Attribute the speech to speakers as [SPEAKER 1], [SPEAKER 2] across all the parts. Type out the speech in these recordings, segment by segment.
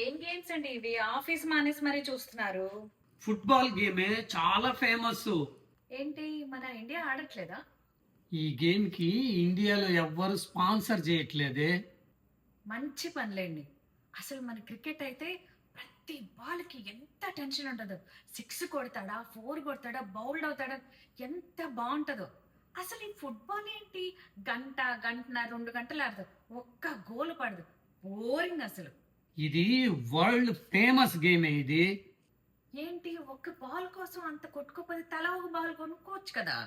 [SPEAKER 1] ఏం గేమ్స్ అండి ఇవి? ఆఫీస్ మానేసి మరీ చూస్తున్నారు.
[SPEAKER 2] ఫుట్బాల్ గేమే చాలా ఫేమస్.
[SPEAKER 1] ఏంటి మన ఇండియా ఆడట్లేదా?
[SPEAKER 2] ఈ గేమ్ కి ఇండియాలో ఎవ్వరు స్పాన్సర్ చేయట్లేదే.
[SPEAKER 1] మంచి పనిలేండి. అసలు మన క్రికెట్ అయితే ప్రతి బాల్‌కి ఎంత టెన్షన్ ఉంటదో. 6 కొడతాడా? 4 కొడతాడా? బౌల్డ్ అవుతాడా? ఎంత బావుంటదో. అసలు ఈ ఫుట్బాల్ ఏంటి? గంట, గంటన్నర, 2 గంటలు ఆడతారు. ఒక్క గోల్ పడదు. బోరింగ్ అసలు.
[SPEAKER 2] ఇది వరల్డ్ ఫేమస్ గేమే ఇది.
[SPEAKER 1] ఏంటి ఒక్క బాల్ కోసం అంత కొట్టుకోపోతే తలా ఒక బాల్ కొనుక్కోవచ్చు కదా!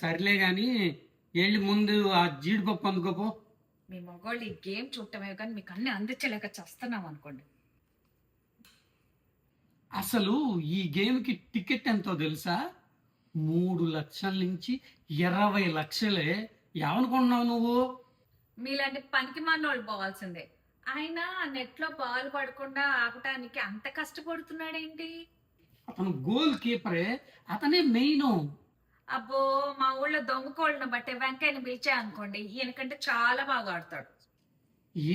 [SPEAKER 2] సర్లే గాని వెళ్ళి ముందు ఆ జీడిపప్పు అందుకోపో.
[SPEAKER 1] మీ మగోళ్ళు ఈ గేమ్ చూడటమే కానీ మీకు అన్ని అందించలేక చస్తున్నాం అనుకోండి.
[SPEAKER 2] అసలు ఈ గేమ్ కి టికెట్ ఎంతో తెలుసా? 3 లక్షల నుంచి 20 లక్షలే. ఏమనుకుంటున్నావు నువ్వు?
[SPEAKER 1] మీలాంటి పనికి మానోళ్ళు పోవాల్సిందే. ఆయన నెట్లో బాల్ పడకుండా ఆపటానికి అంత కష్టపడుతున్నాడేంటి?
[SPEAKER 2] అతను గోల్ కీపరే, అతనే మెయిన్.
[SPEAKER 1] అబ్బో, మా ఊళ్ళో దొంగకోళ్ళను బట్టే వెంకయ్యని పిలిచా అనుకోండి, ఈయనకంటే చాలా బాగా ఆడతాడు.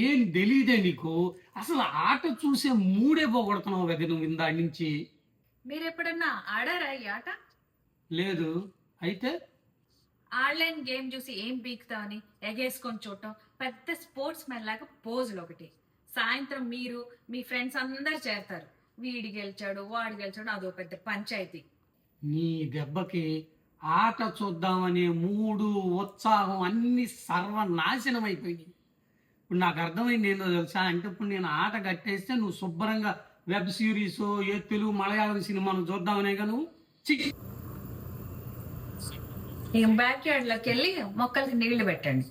[SPEAKER 2] ఏం తెలీదే నీకు? అసలు ఆట చూసే మూడే పోగొడుతున్నావు కదా నువ్వు ఇందా నుంచి.
[SPEAKER 1] మీరెప్పుడన్నా ఆడారా ఈ ఆట?
[SPEAKER 2] లేదు. అయితే
[SPEAKER 1] ఆన్లైన్ గేమ్ చూసి ఏం పీకుతామని ఎగేసుకొని చూడటం, పెద్ద స్పోర్ట్స్ మెన్ లాగా పోజులు ఒకటి. సాయంత్రం మీరు మీ ఫ్రెండ్స్ అందరు చేరతారు. వీడి గెలిచాడు, వాడు గెలిచాడు, అదో పెద్ద పంచాయతీ.
[SPEAKER 2] నీ దెబ్బకి ఆట చూద్దామనే మూడు, ఉత్సాహం అన్ని సర్వనాశనం అయిపోయింది. ఇప్పుడు నాకు అర్థమైంది ఏందో తెలుసా? అంటే ఇప్పుడు నేను ఆట కట్టేస్తే నువ్వు శుభ్రంగా వెబ్ సిరీస్, ఏ తెలుగు మలయాళం సినిమాను చూద్దామనేగా నువ్వు. చికి
[SPEAKER 1] ఇక బ్యాక్ యార్డ్ లోకి వెళ్ళి మొక్కలకి నీళ్లు పెట్టండి.